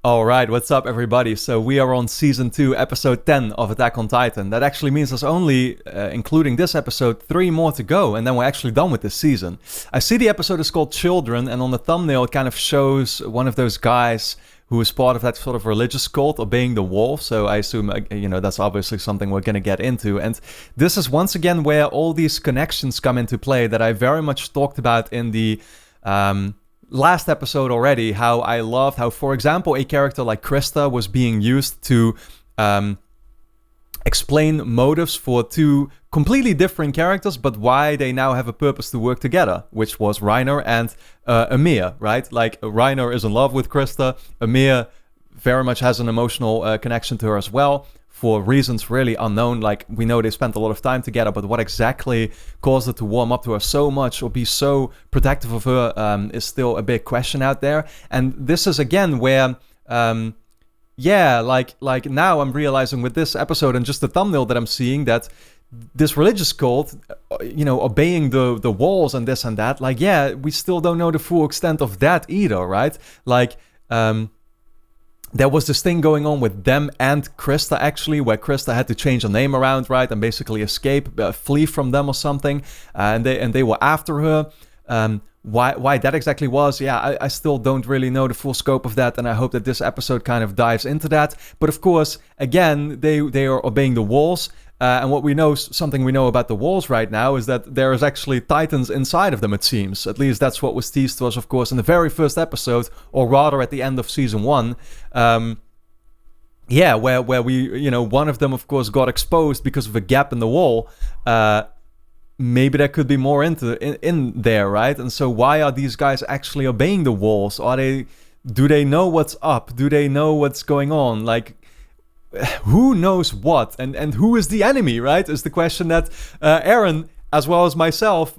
Alright, what's up everybody? So we are on Season 2, Episode 10 of Attack on Titan. That actually means there's only, including this episode, 3 more to go, and then we're actually done with this season. I see the episode is called Children, and on the thumbnail it kind of shows one of those guys who is part of that sort of religious cult, obeying the wolf, so I assume, that's obviously something we're gonna get into. And this is once again where all these connections come into play that I very much talked about in the last episode already, how I loved how, for example, a character like Krista was being used to explain motives for two completely different characters, but why they now have a purpose to work together, which was Reiner and Amir, right? Like, Reiner is in love with Krista, Amir very much has an emotional connection to her as well, for reasons really unknown. Like, we know they spent a lot of time together, but what exactly caused her to warm up to her so much or be so protective of her is still a big question out there. And this is again where, like now I'm realizing with this episode and just the thumbnail that I'm seeing that this religious cult, obeying the walls and this and that, like, yeah, we still don't know the full extent of that either, right? Like, there was this thing going on with them and Krista, actually, where Krista had to change her name around, right, and basically escape, flee from them or something, and they were after her. Why that exactly was, yeah, I still don't really know the full scope of that, and I hope that this episode kind of dives into that. But of course, again, they are obeying the walls. And what we know, something we know about the walls right now, is that there is actually titans inside of them, it seems. At least that's what was teased to us, of course, in the very first episode, or rather at the end of Season 1. Where we, one of them, of course, got exposed because of a gap in the wall. Maybe there could be more in there, right? And so why are these guys actually obeying the walls? Do they know what's up? Do they know what's going on? Like, who knows what, and who is the enemy, right, is the question that Aaron, as well as myself,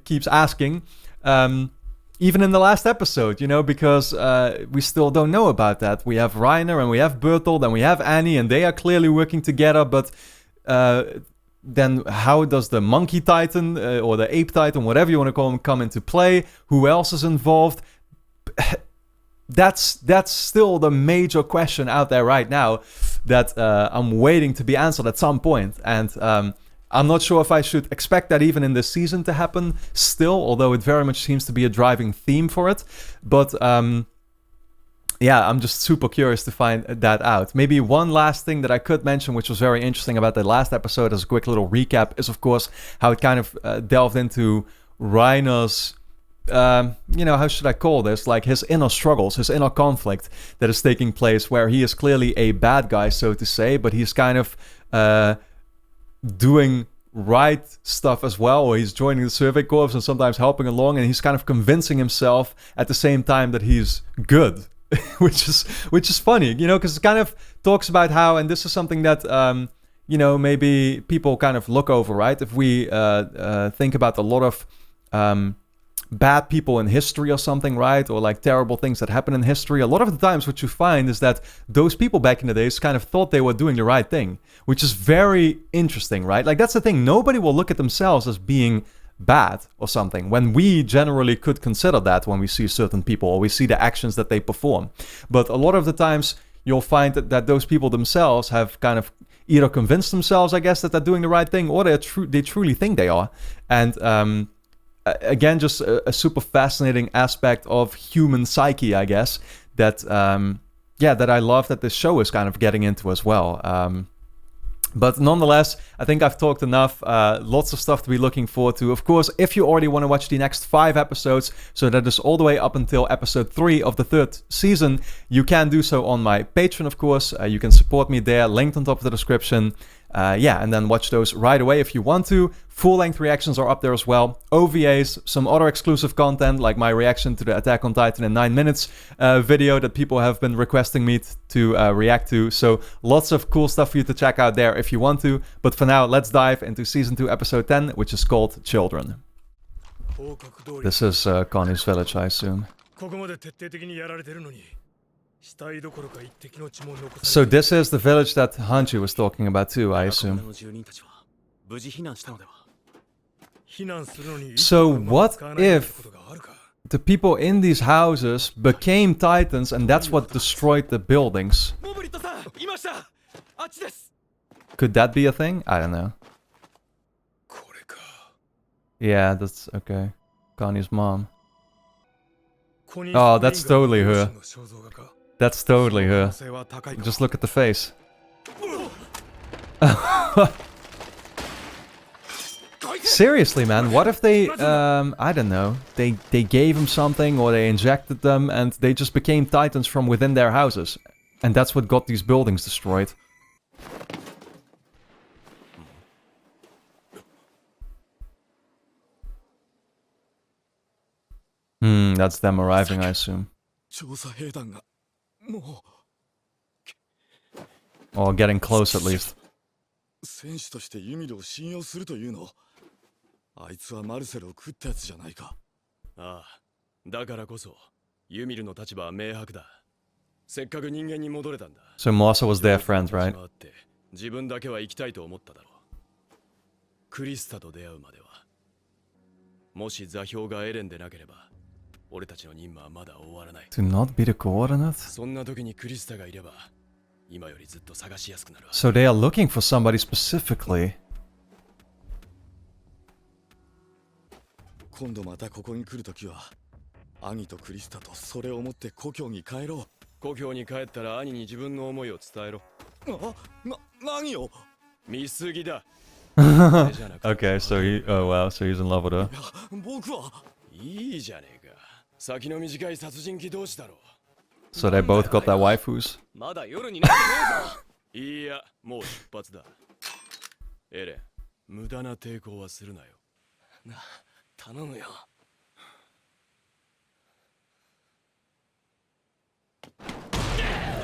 keeps asking, even in the last episode, because we still don't know about that. We have Reiner, and we have Bertolt, and we have Annie, and they are clearly working together, but then how does the Monkey Titan, or the Ape Titan, whatever you want to call him, come into play? Who else is involved? That's still the major question out there right now that I'm waiting to be answered at some point. And I'm not sure if I should expect that even in this season to happen still, although it very much seems to be a driving theme for it. But I'm just super curious to find that out. Maybe one last thing that I could mention, which was very interesting about the last episode as a quick little recap, is of course how it kind of delved into Reiner's how should I call this? Like, his inner struggles, his inner conflict that is taking place, where he is clearly a bad guy, so to say, but he's kind of doing right stuff as well, or he's joining the Survey Corps and sometimes helping along, and he's kind of convincing himself at the same time that he's good, which is funny, because it kind of talks about how, and this is something that maybe people kind of look over, right? If we think about a lot of bad people in history or something, right? Or like terrible things that happen in history. A lot of the times what you find is that those people back in the days kind of thought they were doing the right thing, which is very interesting, right? Like, that's the thing. Nobody will look at themselves as being bad or something, when we generally could consider that when we see certain people or we see the actions that they perform. But a lot of the times you'll find that those people themselves have kind of either convinced themselves, I guess, that they're doing the right thing, or they truly think they are. And again, just a super fascinating aspect of human psyche, I guess, that that I love that this show is kind of getting into as well. But nonetheless, I think I've talked enough. Lots of stuff to be looking forward to. Of course, if you already want to watch the next 5 episodes, so that is all the way up until episode 3 of the 3rd season, you can do so on my Patreon, of course. You can support me there, linked on top of the description. And then watch those right away if you want to. Full-length reactions are up there as well. OVAs, some other exclusive content, like my reaction to the Attack on Titan in 9 minutes video that people have been requesting me to react to. So lots of cool stuff for you to check out there if you want to. But for now, let's dive into Season 2, Episode 10, which is called Children. This is Connie's village, I assume. So this is the village that Hanji was talking about too, I assume. So what if the people in these houses became titans, and that's what destroyed the buildings. Could that be a thing? I don't know. Yeah, that's okay. Connie's mom. Oh, that's totally her. That's totally her. Just look at the face. Seriously, man, what if they, I don't know, they gave him something or they injected them and they just became titans from within their houses. And that's what got these buildings destroyed. That's them arriving, I assume. Or getting close at least. 戦士としてユミルを信用するというの？あいつはマルセルを食ったやつじゃないか。ああ、だからこそユミルの立場は明白だ。せっかく人間に戻れたんだ。So Mossa was their friend, right? 自分だけは生きたいと思っただろう。クリスタと出会うまでは。もし座標がエレンでなければ、俺たちの任務はまだ終わらない。To not be the coordinate? そんな時にクリスタがいれば。 So they are looking for somebody specifically. 今度またここに来るときは、兄とクリスタとそれを持って故郷に帰ろう。故郷に帰ったら兄に自分の思いを伝えろ。何よ？見すぎだ。Okay, so oh wow, so he's in love with her. 僕はいいじゃねえか。先の短い殺人鬼同士だろう。 So they both got their waifus. まだ夜になってねえぞ。いや、もう出発だ。エレン、無駄な抵抗はするなよ。頼むよ。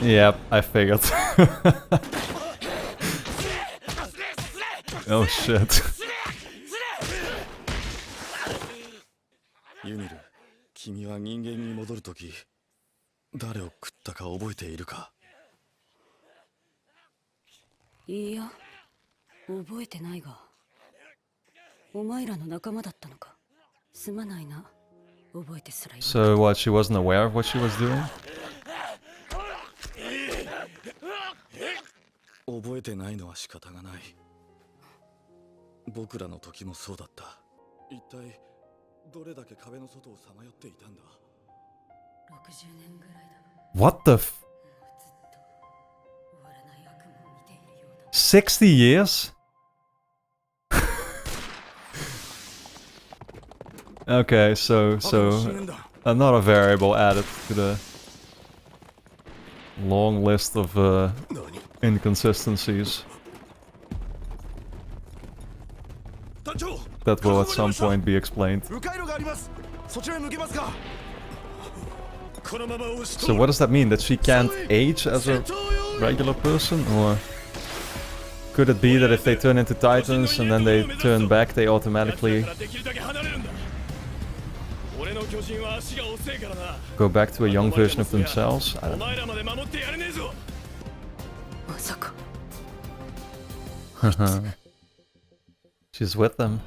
Yep, I figured. Oh shit. ユミル、君は人間に戻るとき。 誰を食ったか覚えているか？いや、覚えてないが。お前らの仲間だったのか。すまないな。覚えてすらいない。So what? She wasn't aware of what she was doing? 覚えてないのは仕方がない。僕らの時もそうだった。一体どれだけ壁の外をさまよっていたんだ。 What the f... 60 years? Okay, so another variable added to the long list of inconsistencies that will at some point be explained. So what does that mean? That she can't age as a regular person? Or could it be that if they turn into titans and then they turn back, they automatically go back to a young version of themselves? I don't know. She's with them.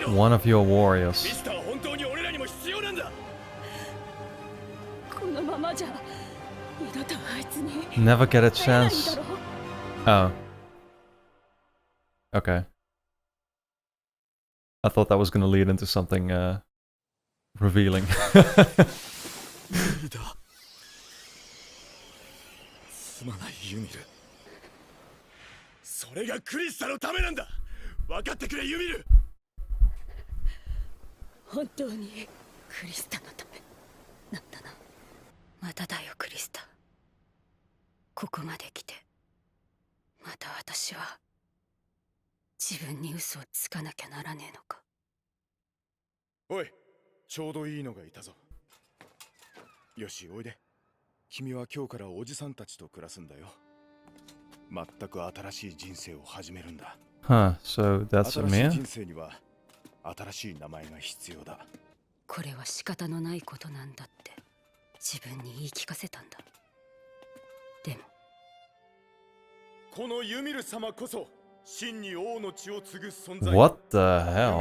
One of your warriors. Never get a chance. Oh. Okay. I thought that was gonna lead into something revealing. Oi, ちょうどいいのがいたぞ。よし、おいで。君は今日からおじさんたちと暮らすんだよ。全く新しい人生を始めるんだ。 Huh, so that's 新しい Amir? 人生には新しい名前が必要だ。これは仕方のないことなんだって自分に言い聞かせたんだ。でもこのユミル様こそ真に王の血を継ぐ存在。 What the ユミ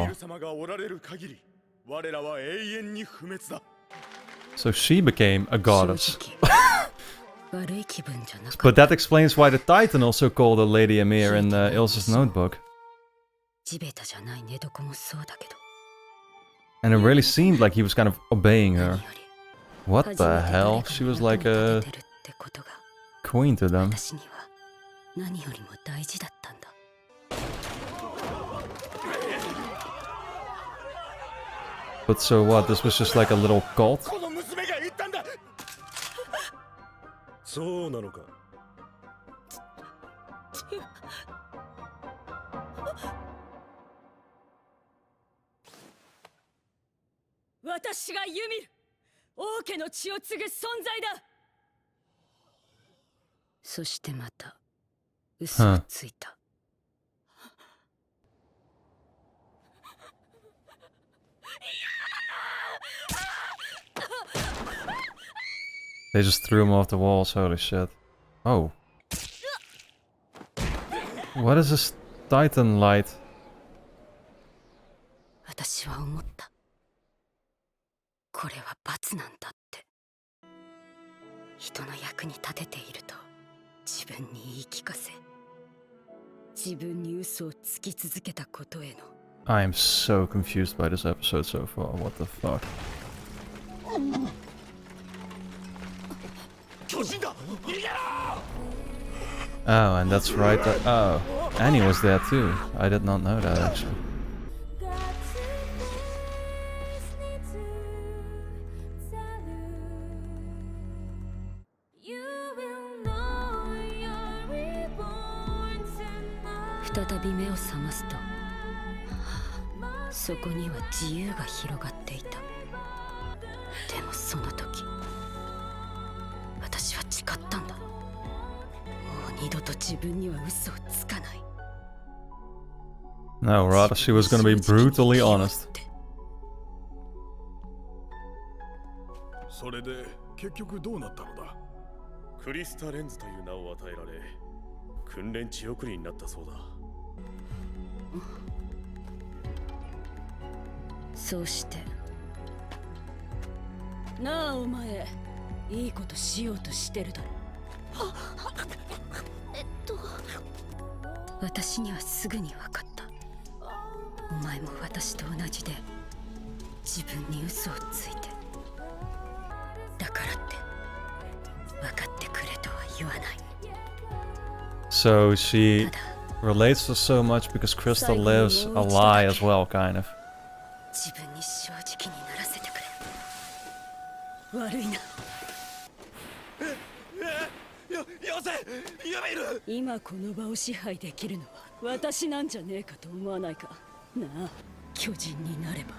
hell? ル様がおられる限り我らは永遠に不滅だ。 So she became a 正 goddess. 直悪い気分じゃなか But った。 that explains why the Titan also called her Lady Amir in Ilsa's notebook. 地べたじゃない寝床もそうだけど And it really seemed like he was kind of obeying 何 her. より What 初 the めて誰 hell? か She の was 役 like に a 立ててるってことが queen to them. 私には何よりも大事だったんだ。 But so what? This was just like a little cult? この娘が言ったんだ。そうなのか。私がユミル王家の血を継ぐ存在だ。そしてまた嘘をついた。 They just threw him off the walls, holy shit. Oh. What is this Titan light? 私は思った。これは罰なんだって。人の役に立てていると自分に言い聞かせ、自分に嘘をつき続けたことへの。 I am so confused by this episode so far. What the fuck? 巨人だ。逃げろ。 Oh, and that's right. Oh, Annie was there too. I did not know that actually. Then 再び目を覚ますと、そこには自由が広がっていた。でもその時、私は誓ったんだ。もう二度と自分には嘘をつかない。 No, rather she was gonna be brutally honest. それで結局どうなったのだ。クリスタレンズという名を与えられ、訓練地送りになったそうだ。そうしてなあお前いいことしようとしてるだろ。私にはすぐに分かった。お前も私と同じで自分に嘘をついて、だからって分かってくれとは言わない。 So she relates to so much because Crystal lives a lie as well, kind of. 自分に正直にならせてくれ。悪いな。よせ、ユミル。今この場を支配できるのは私なんじゃねえかと思わないか。なあ、巨人になれば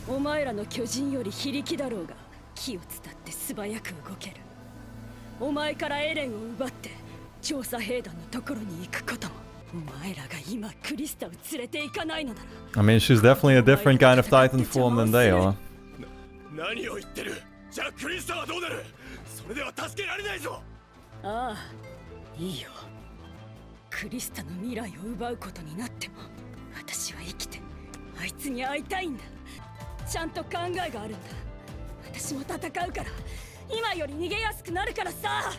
お前らの巨人より非力だろうが気を伝って素早く動ける。お前からエレンを奪って調査兵団のところに行くことも、お前らが今クリスタを連れて行かないのなら。 I mean, she's definitely a different kind of Titan form than they are. 何を言ってる。じゃあクリスタはどうなる。それでは助けられないぞ。ああ、いいよ。クリスタの未来を奪うことになっても私は生きてあいつに会いたいんだ。ちゃんと考えがあるんだ。私も戦うから今より逃げやすくなるからさ。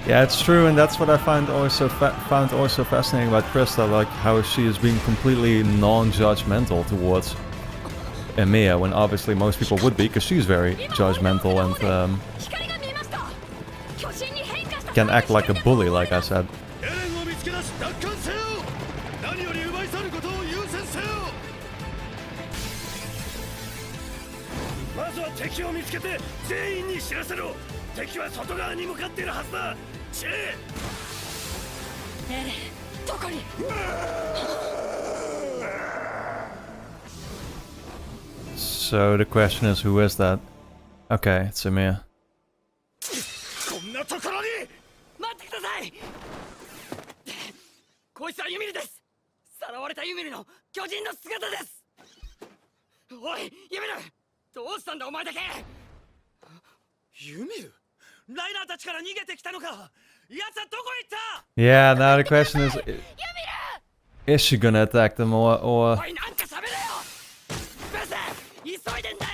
Yeah, it's true, and that's what I found also fascinating about Krista, like how she is being completely non-judgmental towards Emiya, when obviously most people would be, because she's very judgmental and can act like a bully, like I said. エレンを見つけ出し奪還せよ。何より奪い去ることを優先せよ。まずは敵を見つけて全員に知らせろ。敵は外側に向かっているはずだ。チェエレン、どこに。 So the question is, who is that? Okay, it's Emiya. こんなところに。待ってください。れたユミルの巨人の姿です。おいユミル、どうしたんだお前だけ。ユミル、ライナーたちから逃げてきたのか。奴はどこ行った。 Yeah, now the question is she gonna attack them or おいなんか喋れよ。ブス、急いでんだよ。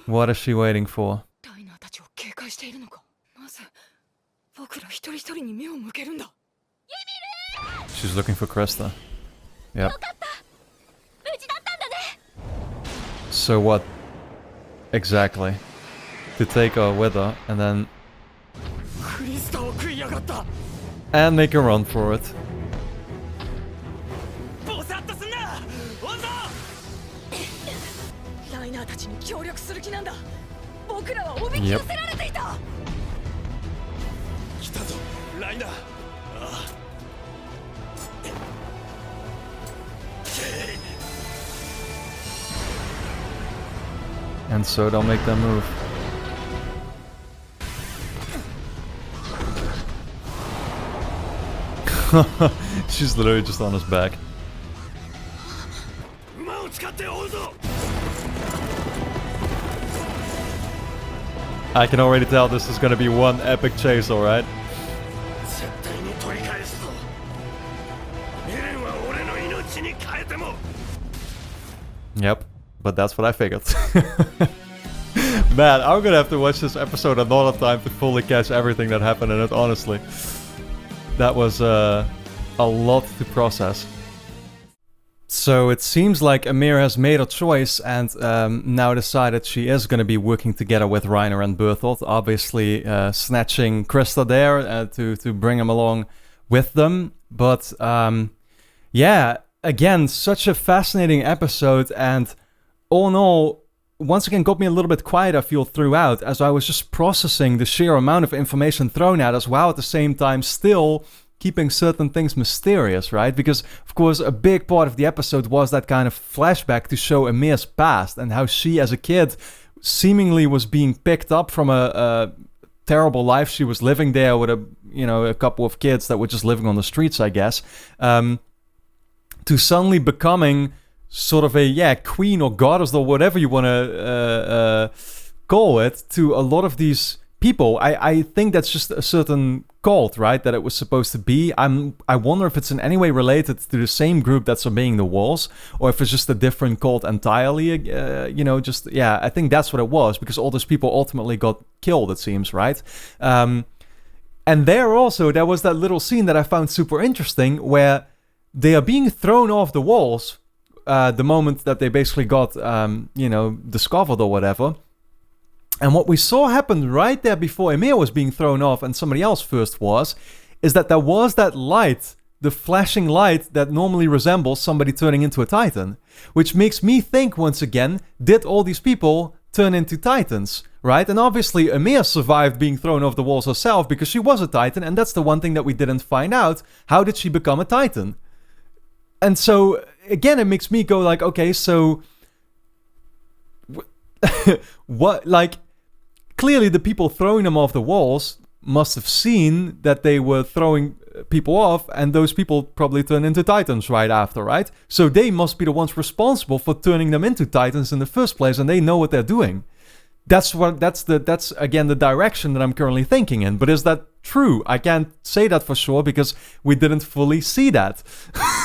what is she waiting for? ライナーたちを警戒しているのか。なぜ僕ら一人一人に目を向けるんだ。 She's looking for Krista. Yep. So what? Exactly. To take her with her and then クリスタを食いやがった。 and make a run for it. ボサッとすんな。おんぞ。ライナーたちに協力する気なんだ。僕らはおびき寄せられていた。来たぞライナー。ああ And so don't make them move. She's literally just on his back. 馬を使って追うぞ。 I can already tell this is gonna be one epic chase, alright? 絶対に取り返すぞ。エレンは俺の命に変えても。 Yep, but that's what I figured. Man, I'm gonna have to watch this episode another time to fully catch everything that happened in it, honestly. That was a lot to process. So it seems like Amir has made a choice and now decided she is going to be working together with Reiner and Berthold. Obviously snatching Krista there to bring him along with them. But yeah, again, such a fascinating episode, and all in all, once again got me a little bit quiet, I feel, throughout, as I was just processing the sheer amount of information thrown at us, while at the same time still keeping certain things mysterious, right? Because, of course, a big part of the episode was that kind of flashback to show Amir's past and how she, as a kid, seemingly was being picked up from a terrible life she was living there with a couple of kids that were just living on the streets, I guess, to suddenly becoming sort of a queen or goddess or whatever you want to call it to a lot of these people. I think that's just a certain cult, right, that it was supposed to be. I wonder if it's in any way related to the same group that's obeying the walls, or if it's just a different cult entirely. I think that's what it was, because all those people ultimately got killed, it seems, right? And there was that little scene that I found super interesting, where they are being thrown off the walls the moment that they basically got, discovered or whatever. And what we saw happen right there before Emir was being thrown off and somebody else first was, is that there was that light, the flashing light that normally resembles somebody turning into a Titan. Which makes me think, once again, did all these people turn into Titans, right? And obviously Emir survived being thrown off the walls herself because she was a Titan, and that's the one thing that we didn't find out. How did she become a Titan? And so, again, it makes me go like, okay, so what, like, clearly the people throwing them off the walls must have seen that they were throwing people off, and those people probably turned into Titans right after, right? So they must be the ones responsible for turning them into Titans in the first place, and they know what they're doing. That's again the direction that I'm currently thinking in. But is that true? I can't say that for sure because we didn't fully see that.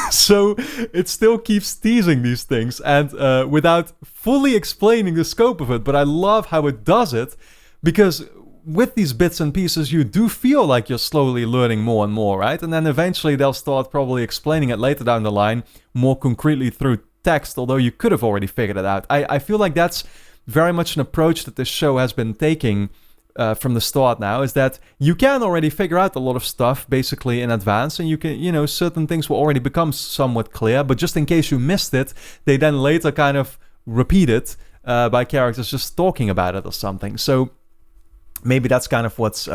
So it still keeps teasing these things and without fully explaining the scope of it. But I love how it does it, because with these bits and pieces you do feel like you're slowly learning more and more, right? And then eventually they'll start probably explaining it later down the line more concretely through text, although you could have already figured it out. I feel like that's very much an approach that this show has been taking from the start now, is that you can already figure out a lot of stuff basically in advance, and you can, certain things will already become somewhat clear, but just in case you missed it, they then later kind of repeat it by characters just talking about it or something. So maybe that's kind of what's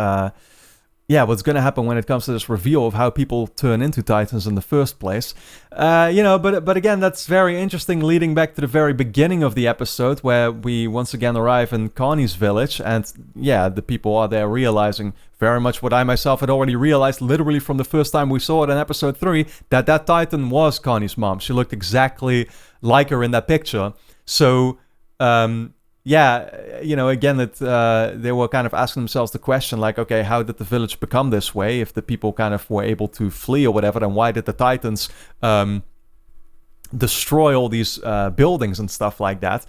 what's going to happen when it comes to this reveal of how people turn into Titans in the first place. But again, that's very interesting, leading back to the very beginning of the episode, where we once again arrive in Connie's village, and the people are there realizing very much what I myself had already realized literally from the first time we saw it in episode 3, that Titan was Connie's mom. She looked exactly like her in that picture. So, again, they were kind of asking themselves the question, like, okay, how did the village become this way? If the people kind of were able to flee or whatever, then why did the Titans destroy all these buildings and stuff like that?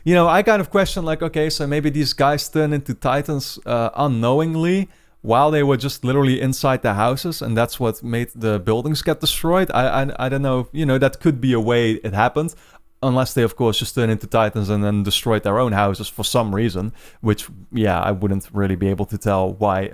I kind of question, like, okay, so maybe these guys turned into Titans unknowingly while they were just literally inside the houses, and that's what made the buildings get destroyed. I don't know, that could be a way it happened. Unless they, of course, just turned into Titans and then destroyed their own houses for some reason, which, I wouldn't really be able to tell why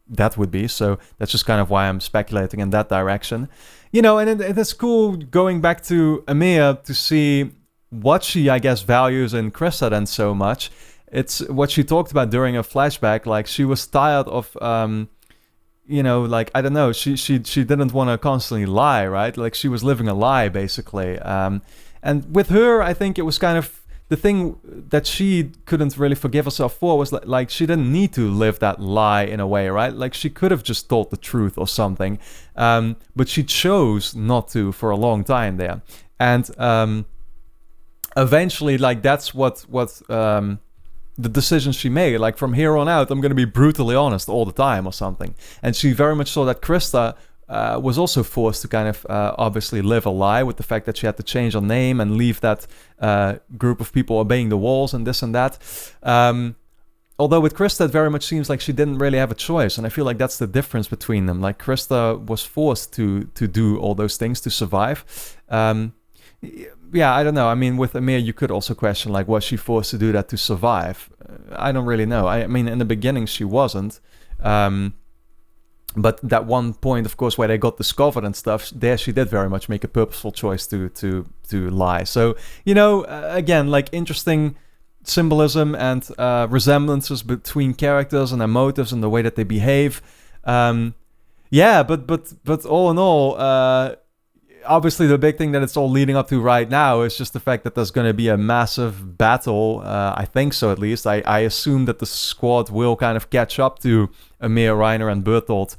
that would be. So that's just kind of why I'm speculating in that direction. And it's cool going back to Emilia to see what she, I guess, values in Krista then so much. It's what she talked about during a flashback. Like, she was tired of... I don't know, she didn't want to constantly lie, right? Like, she was living a lie, basically. And with her, I think it was kind of the thing that she couldn't really forgive herself for was like she didn't need to live that lie in a way, right? Like, she could have just told the truth or something. But she chose not to for a long time there. And eventually, like, that's what the decision she made. Like, from here on out, I'm going to be brutally honest all the time or something. And she very much saw that Krista... was also forced to kind of obviously live a lie with the fact that she had to change her name and leave that group of people obeying the walls and this and that. Although with Krista, it very much seems like she didn't really have a choice. And I feel like that's the difference between them. Like, Krista was forced to do all those things to survive. I don't know. I mean, with Amir, you could also question, like, was she forced to do that to survive? I don't really know. I mean, in the beginning, she wasn't. But that one point, of course, where they got discovered and stuff, there she did very much make a purposeful choice to lie. So, again, like, interesting symbolism and resemblances between characters and their motives and the way that they behave. But all in all, obviously the big thing that it's all leading up to right now is just the fact that there's going to be a massive battle. I think so, at least. I assume that the squad will kind of catch up to Amir, Reiner, and Bertolt.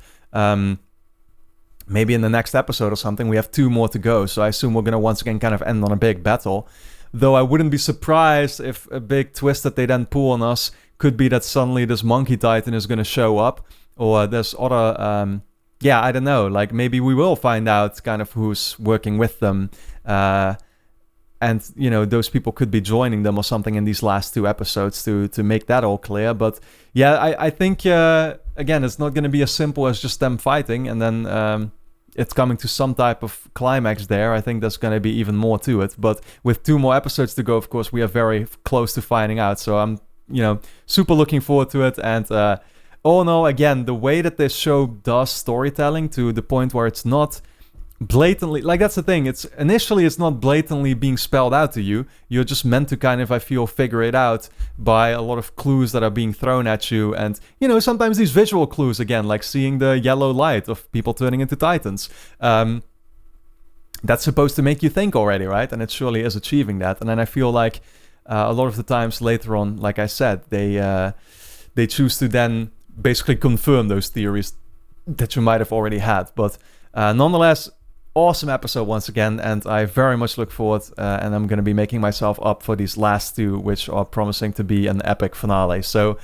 Maybe in the next episode or something. We have 2 more to go, so I assume we're going to once again kind of end on a big battle. Though I wouldn't be surprised if a big twist that they then pull on us could be that suddenly this Monkey Titan is going to show up, or there's other... I don't know, like, maybe we will find out kind of who's working with them, and, those people could be joining them or something in these last 2 episodes to make that all clear. But, I think, again, it's not going to be as simple as just them fighting, and then it's coming to some type of climax there. I think there's going to be even more to it. But with 2 more episodes to go, of course, we are very close to finding out. So I'm, super looking forward to it, and... all in all, again, the way that this show does storytelling to the point where it's not blatantly... Like, that's the thing. It's not blatantly being spelled out to you. You're just meant to kind of, I feel, figure it out by a lot of clues that are being thrown at you. And, sometimes these visual clues, again, like seeing the yellow light of people turning into Titans. That's supposed to make you think already, right? And it surely is achieving that. And then I feel like a lot of the times later on, like I said, they choose to then... basically confirm those theories that you might have already had. But nonetheless, awesome episode once again, and I very much look forward, and I'm going to be making myself up for these last 2, which are promising to be an epic finale. So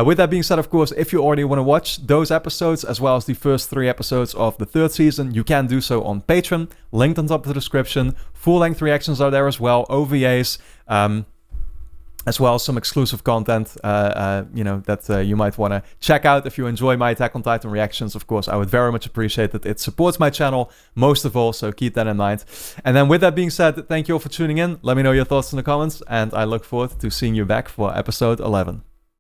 with that being said, of course, if you already want to watch those episodes, as well as the first 3 episodes of the 3rd season, you can do so on Patreon, linked on top of the description. Full-length reactions are there as well, OVAs, as well as some exclusive content, that you might want to check out if you enjoy my Attack on Titan reactions. Of course, I would very much appreciate it. It supports my channel most of all, so keep that in mind. And then with that being said, thank you all for tuning in. Let me know your thoughts in the comments, and I look forward to seeing you back for episode 11.